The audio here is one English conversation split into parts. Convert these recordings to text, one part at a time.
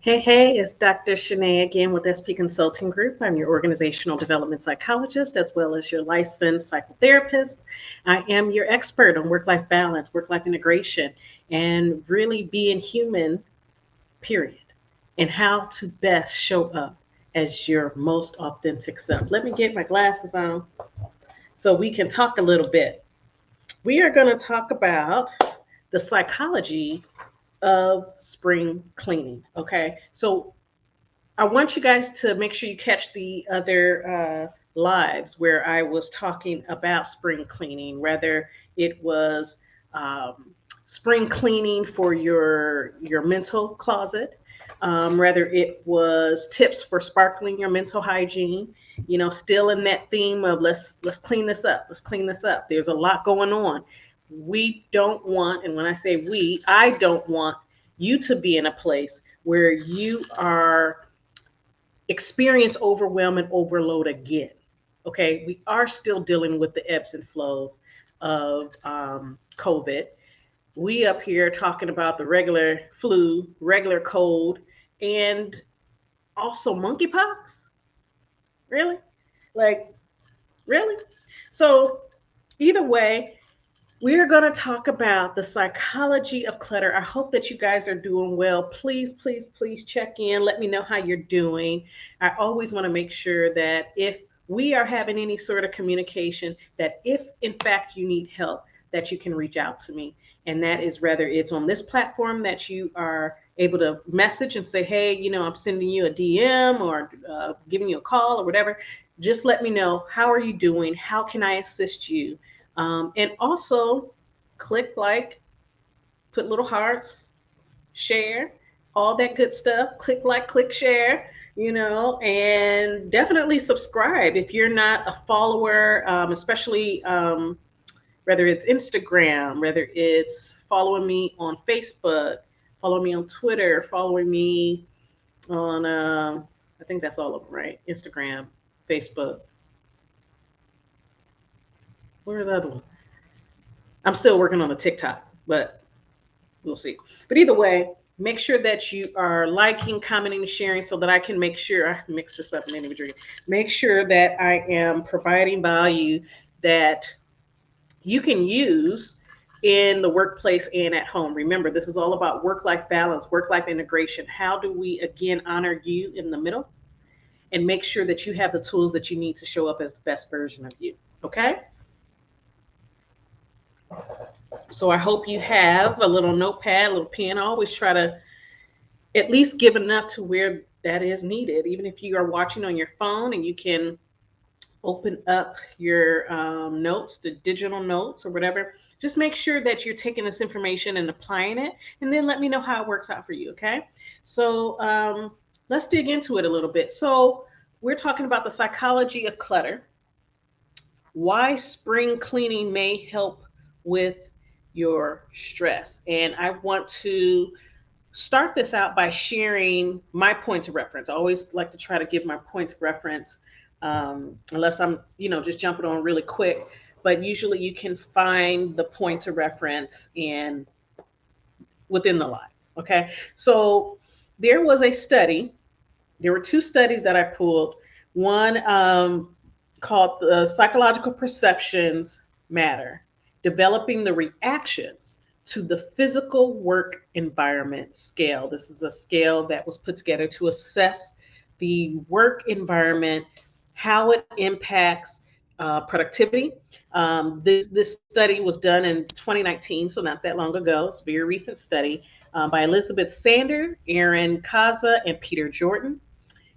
Hey, it's Dr. Shané again with SP Consulting Group. I'm your organizational development psychologist as well as your licensed psychotherapist. I am your expert on work life balance, work life integration, and really being human, period, and how to best show up as your most authentic self. Let me get my glasses on so we can talk a little bit. We are going to talk about the psychology of spring cleaning. Okay. So I want you guys to make sure you catch the other lives where I was talking about spring cleaning, whether it was spring cleaning for your mental closet, whether it was tips for sparkling your mental hygiene. You know, still in that theme of let's clean this up. Let's clean this up. There's a lot going on. We don't want, and when I say we, I don't want you to be in a place where you are experience overwhelm and overload again. Okay, we are still dealing with the ebbs and flows of COVID. We up here talking about the regular flu, regular cold, and also monkeypox. Really? Like, really? So, either way, we are going to talk about the psychology of clutter. I hope that you guys are doing well. Please, please, please check in. Let me know how you're doing. I always want to make sure that if we are having any sort of communication, that if in fact you need help, that you can reach out to me. And that is whether it's on this platform that you are able to message and say, hey, I'm sending you a DM or giving you a call or whatever. Just let me know, how are you doing? How can I assist you? And also click like, put little hearts, share, all that good stuff. Click like, click share, and definitely subscribe if you're not a follower, especially whether it's Instagram, whether it's following me on Facebook, following me on Twitter, following me on, I think that's all of them, right? Instagram, Facebook. Where's the other one? I'm still working on a TikTok, but we'll see. But either way, make sure that you are liking, commenting, and sharing so that I can make sure I mix this up in any drink. Make sure that I am providing value that you can use in the workplace and at home. Remember, this is all about work life balance, work life integration. How do we, again, honor you in the middle and make sure that you have the tools that you need to show up as the best version of you? Okay? So I hope you have a little notepad, a little pen. I always try to at least give enough to where that is needed. Even if you are watching on your phone and you can open up your notes, the digital notes or whatever, just make sure that you're taking this information and applying it. And then let me know how it works out for you. Okay. So let's dig into it a little bit. So we're talking about the psychology of clutter, why spring cleaning may help with your stress. And I want to start this out by sharing my points of reference. I always like to try to give my points of reference, unless I'm, just jumping on really quick. But usually you can find the points of reference in within the life. Okay, so there was a study. There were two studies that I pulled. One called the Psychological Perceptions Matter, developing the reactions to the physical work environment scale. This is a scale that was put together to assess the work environment, how it impacts productivity. This study was done in 2019, so not that long ago. It's a very recent study by Elizabeth Sander, Aaron Kaza, and Peter Jordan.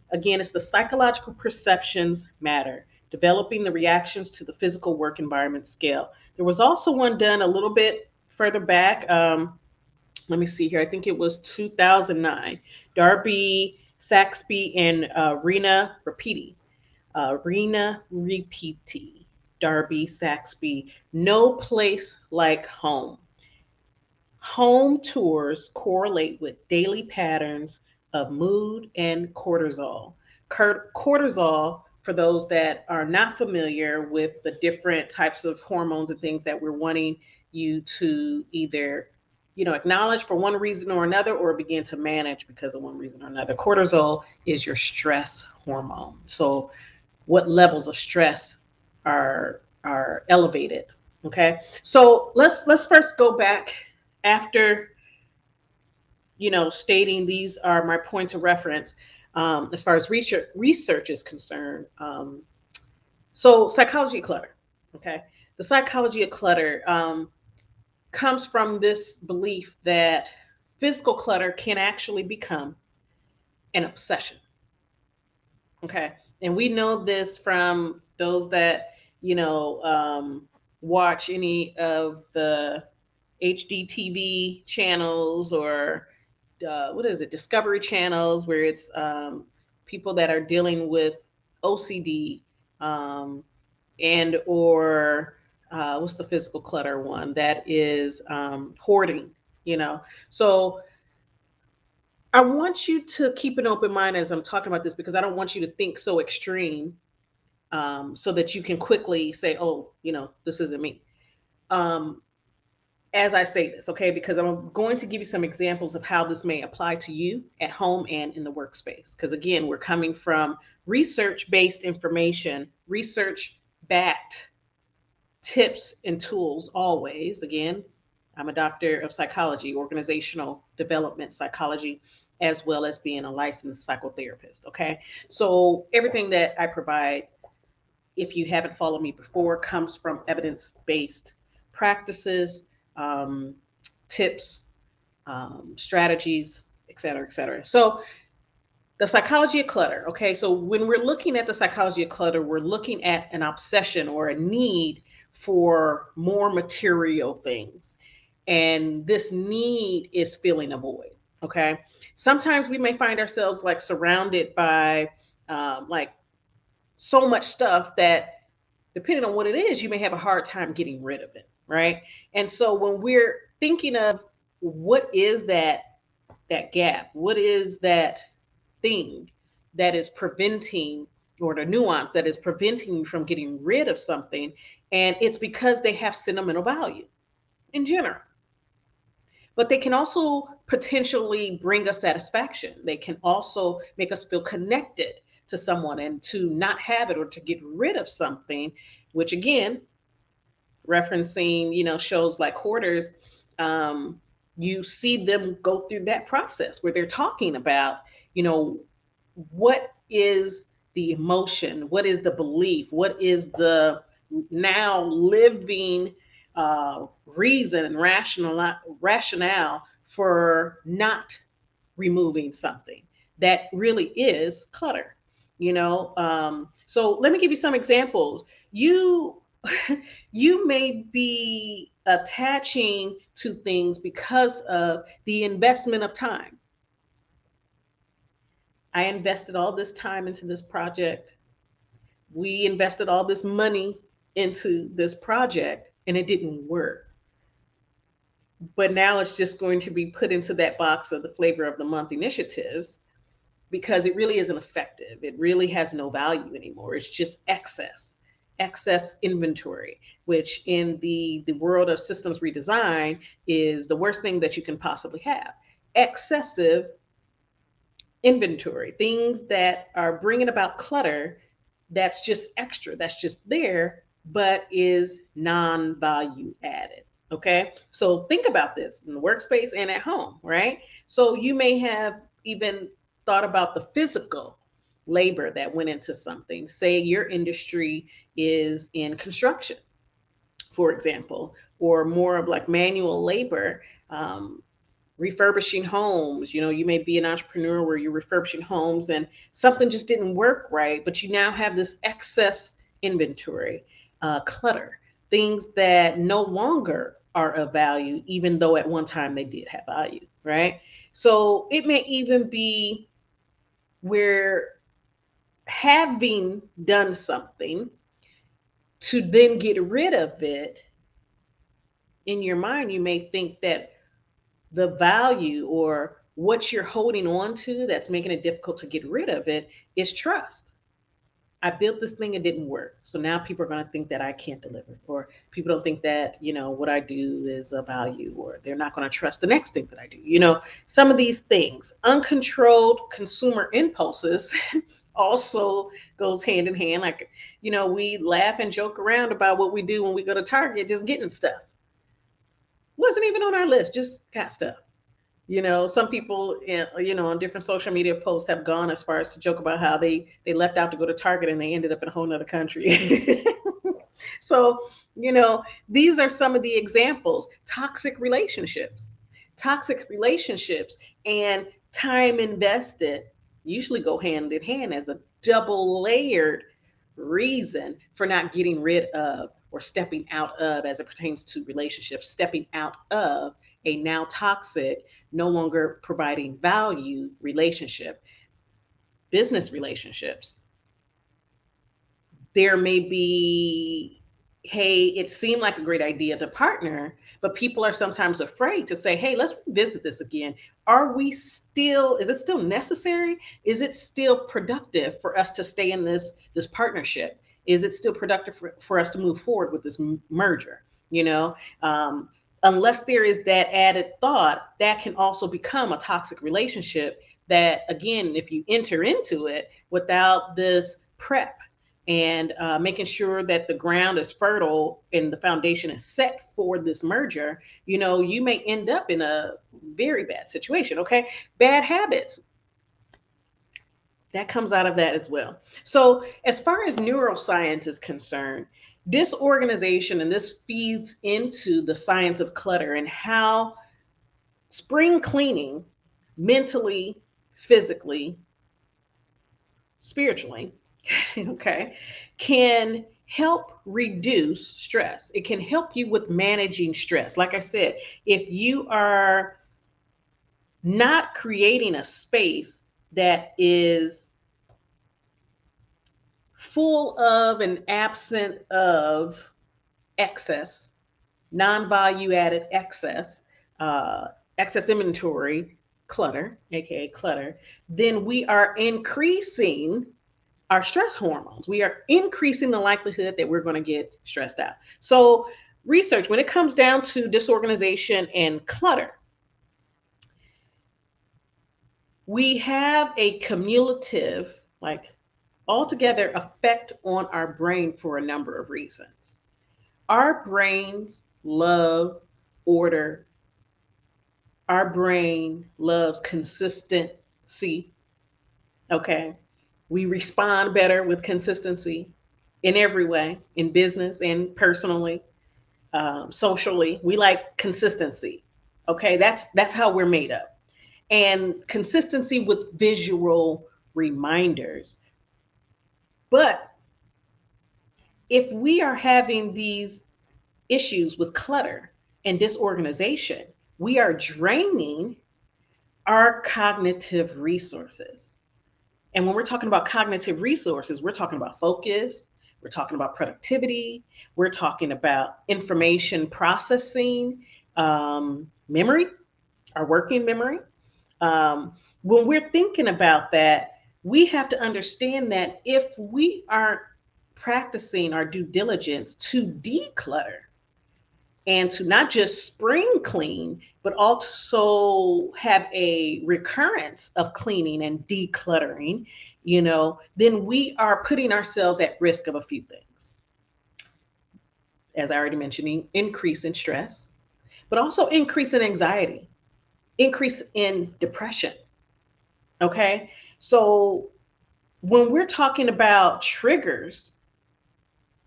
Again, it's the psychological perceptions matter, developing the reactions to the physical work environment scale. There was also one done a little bit further back. Let me see here. I think it was 2009. Darby Saxby and Rena Repeaty, Darby Saxby. No place like home. Home tours correlate with daily patterns of mood and cortisol. Cortisol, for those that are not familiar with the different types of hormones and things that we're wanting you to either acknowledge for one reason or another, or begin to manage because of one reason or another. Cortisol is your stress hormone. So what levels of stress are elevated? Okay. So let's first go back after stating these are my points of reference as far as research is concerned. So psychology of clutter. Okay. The psychology of clutter comes from this belief that physical clutter can actually become an obsession. Okay. And we know this from those that, watch any of the HDTV channels or what is it, Discovery channels, where it's people that are dealing with OCD and or what's the physical clutter one that is hoarding, So I want you to keep an open mind as I'm talking about this because I don't want you to think so extreme so that you can quickly say, oh, this isn't me. As I say this, okay, because I'm going to give you some examples of how this may apply to you at home and in the workspace. Because again, we're coming from research based information, research backed tips and tools always. Again, I'm a doctor of psychology, organizational development psychology, as well as being a licensed psychotherapist. Okay. So everything that I provide, if you haven't followed me before, comes from evidence based practices, um, tips, strategies, et cetera, et cetera. So the psychology of clutter. Okay, so when we're looking at the psychology of clutter, we're looking at an obsession or a need for more material things. And this need is filling a void. Okay, sometimes we may find ourselves like surrounded by like so much stuff that depending on what it is, you may have a hard time getting rid of it, right? And so when we're thinking of what is that gap, what is that thing that is preventing, or the nuance that is preventing you from getting rid of something, and it's because they have sentimental value in general. But they can also potentially bring us satisfaction. They can also make us feel connected to someone, and to not have it or to get rid of something, which again, referencing, shows like Hoarders, you see them go through that process where they're talking about, what is the emotion, what is the belief, what is the now living reason and rationale for not removing something that really is clutter. So let me give you some examples. You may be attaching to things because of the investment of time. I invested all this time into this project. We invested all this money into this project and it didn't work. But now it's just going to be put into that box of the flavor of the month initiatives because it really isn't effective. It really has no value anymore. It's just excess inventory, which in the world of systems redesign is the worst thing that you can possibly have. Excessive inventory, things that are bringing about clutter that's just extra, that's just there, but is non value added. Okay. So think about this in the workspace and at home, right? So you may have even thought about the physical labor that went into something. Say your industry is in construction, for example, or more of like manual labor. Refurbishing homes. You may be an entrepreneur where you're refurbishing homes and something just didn't work right, but you now have this excess inventory, clutter, things that no longer are of value, even though at one time they did have value, right? So it may even be where having done something to then get rid of it, in your mind, you may think that the value or what you're holding on to that's making it difficult to get rid of it is trust. I built this thing, it didn't work. So now people are going to think that I can't deliver, or people don't think that, what I do is a value, or they're not going to trust the next thing that I do. Some of these things, uncontrolled consumer impulses also goes hand in hand. Like, we laugh and joke around about what we do when we go to Target, just getting stuff. Wasn't even on our list, just got stuff. Some people, on different social media posts have gone as far as to joke about how they left out to go to Target and they ended up in a whole nother country. So, these are some of the examples. Toxic relationships and time invested usually go hand in hand as a double layered reason for not getting rid of or stepping out of, as it pertains to relationships, stepping out of a now toxic, no longer providing value relationship. Business relationships, there may be, hey, it seemed like a great idea to partner, but people are sometimes afraid to say, hey, let's revisit this again. Is it still necessary? Is it still productive for us to stay in this partnership? Is it still productive for us to move forward with this merger? Unless there is that added thought, that can also become a toxic relationship that, again, if you enter into it without this prep and making sure that the ground is fertile and the foundation is set for this merger, you may end up in a very bad situation. Okay. Bad habits, that comes out of that as well. So, as far as neuroscience is concerned, disorganization, and this feeds into the science of clutter and how spring cleaning, mentally, physically, spiritually, okay, can help reduce stress. It can help you with managing stress. Like I said, if you are not creating a space that is full of and absent of excess, non-value added excess, excess inventory, clutter, aka clutter, then we are increasing our stress hormones. We are increasing the likelihood that we're going to get stressed out. So, research, when it comes down to disorganization and clutter, we have a cumulative, like altogether effect on our brain for a number of reasons. Our brains love order. Our brain loves consistency. Okay. We respond better with consistency in every way, in business and personally, socially. We like consistency. Okay. That's how we're made up. And consistency with visual reminders. But if we are having these issues with clutter and disorganization, we are draining our cognitive resources. And when we're talking about cognitive resources, we're talking about focus, we're talking about productivity, we're talking about information processing, memory, our working memory. When we're thinking about that, we have to understand that if we aren't practicing our due diligence to declutter and to not just spring clean, but also have a recurrence of cleaning and decluttering, then we are putting ourselves at risk of a few things. As I already mentioned, increase in stress, but also increase in anxiety, increase in depression. Okay. So when we're talking about triggers,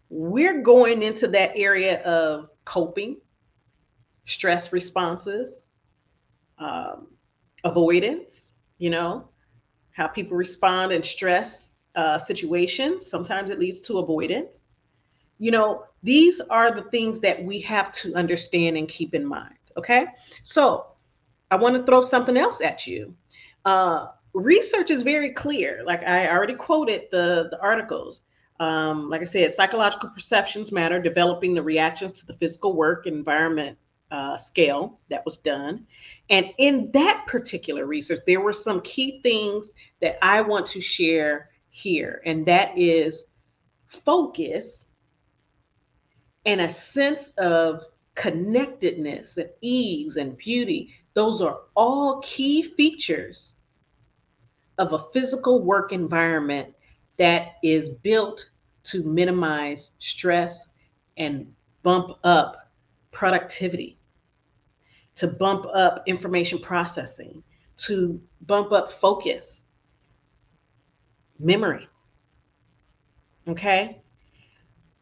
we're going into that area of coping, stress responses, avoidance, how people respond in stress situations. Sometimes it leads to avoidance. These are the things that we have to understand and keep in mind. Okay. So I want to throw something else at you. Research is very clear. Like I already quoted the articles. Like I said, psychological perceptions matter, developing the reactions to the physical work environment scale that was done. And in that particular research, there were some key things that I want to share here, and that is focus and a sense of connectedness and ease and beauty. Those are all key features of a physical work environment that is built to minimize stress and bump up productivity, to bump up information processing, to bump up focus, memory. Okay?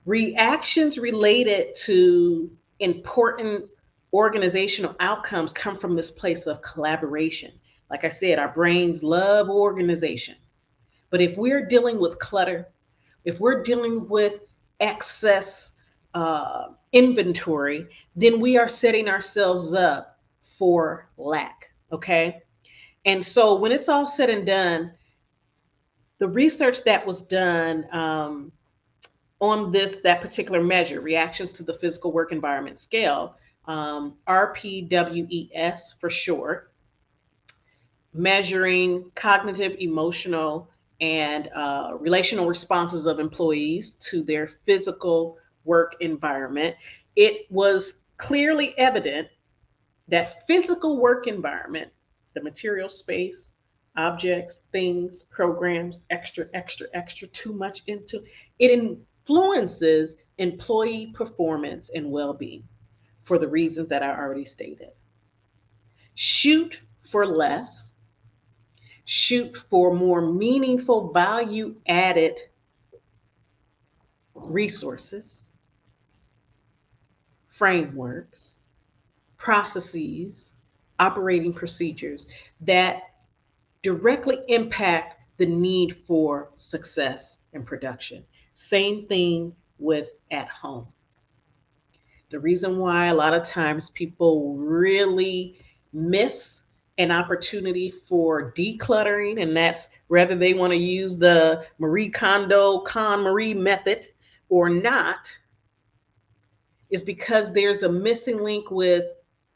Reactions related to important organizational outcomes come from this place of collaboration. Like I said, our brains love organization. But if we're dealing with clutter, if we're dealing with excess inventory, then we are setting ourselves up for lack. Okay. And so when it's all said and done, the research that was done on that particular measure, reactions to the physical work environment scale, RPWES for short, measuring cognitive, emotional, and relational responses of employees to their physical work environment. It was clearly evident that physical work environment, the material space, objects, things, programs, extra, too much into it influences employee performance and well-being for the reasons that I already stated. Shoot for less, shoot for more meaningful, value added resources, frameworks, processes, operating procedures that directly impact the need for success and production. Same thing with at home. The reason why a lot of times people really miss an opportunity for decluttering, and that's whether they want to use the Marie Kondo, KonMari method or not, is because there's a missing link with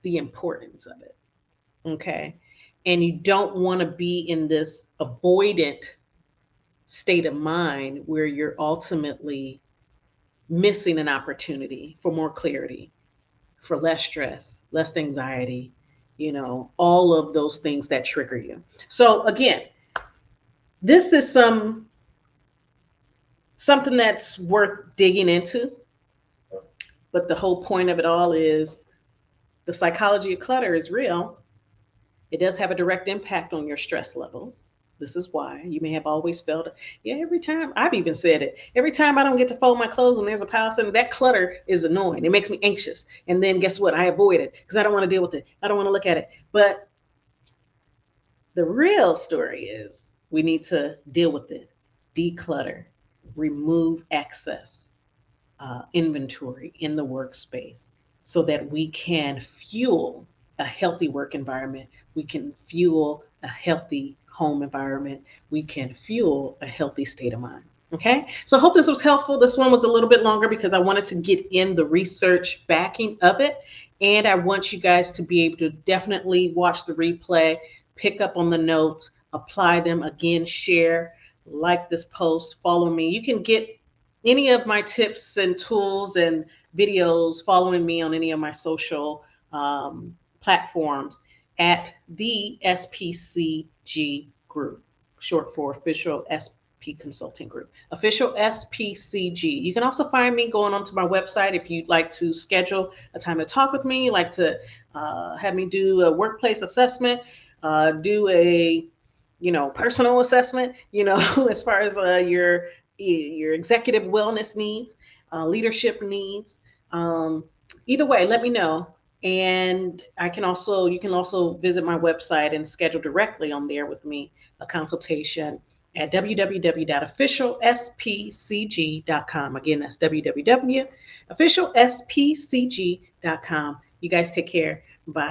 the importance of it. Okay. And you don't want to be in this avoidant state of mind where you're ultimately missing an opportunity for more clarity, for less stress, less anxiety, all of those things that trigger you. So again, this is something that's worth digging into. But the whole point of it all is the psychology of clutter is real. It does have a direct impact on your stress levels. This is why you may have always felt, every time, I've even said it, every time I don't get to fold my clothes and there's a pile sitting, that clutter is annoying. It makes me anxious. And then guess what? I avoid it because I don't want to deal with it. I don't want to look at it. But the real story is we need to deal with it, declutter, remove excess inventory in the workspace so that we can fuel a healthy work environment. We can fuel a healthy home environment. We can fuel a healthy state of mind. Okay, so I hope this was helpful. This one was a little bit longer because I wanted to get in the research backing of it. And I want you guys to be able to definitely watch the replay, pick up on the notes, apply them again, share, like this post, follow me. You can get any of my tips and tools and videos following me on any of my social platforms at the SPCG group, short for Official SP Consulting Group, Official SPCG. You can also find me going onto my website if you'd like to schedule a time to talk with me, like to have me do a workplace assessment, do a personal assessment, as far as your executive wellness needs, leadership needs. Either way, let me know. And you can also visit my website and schedule directly on there with me a consultation at www.officialspcg.com. Again, that's www.officialspcg.com. You guys take care. Bye.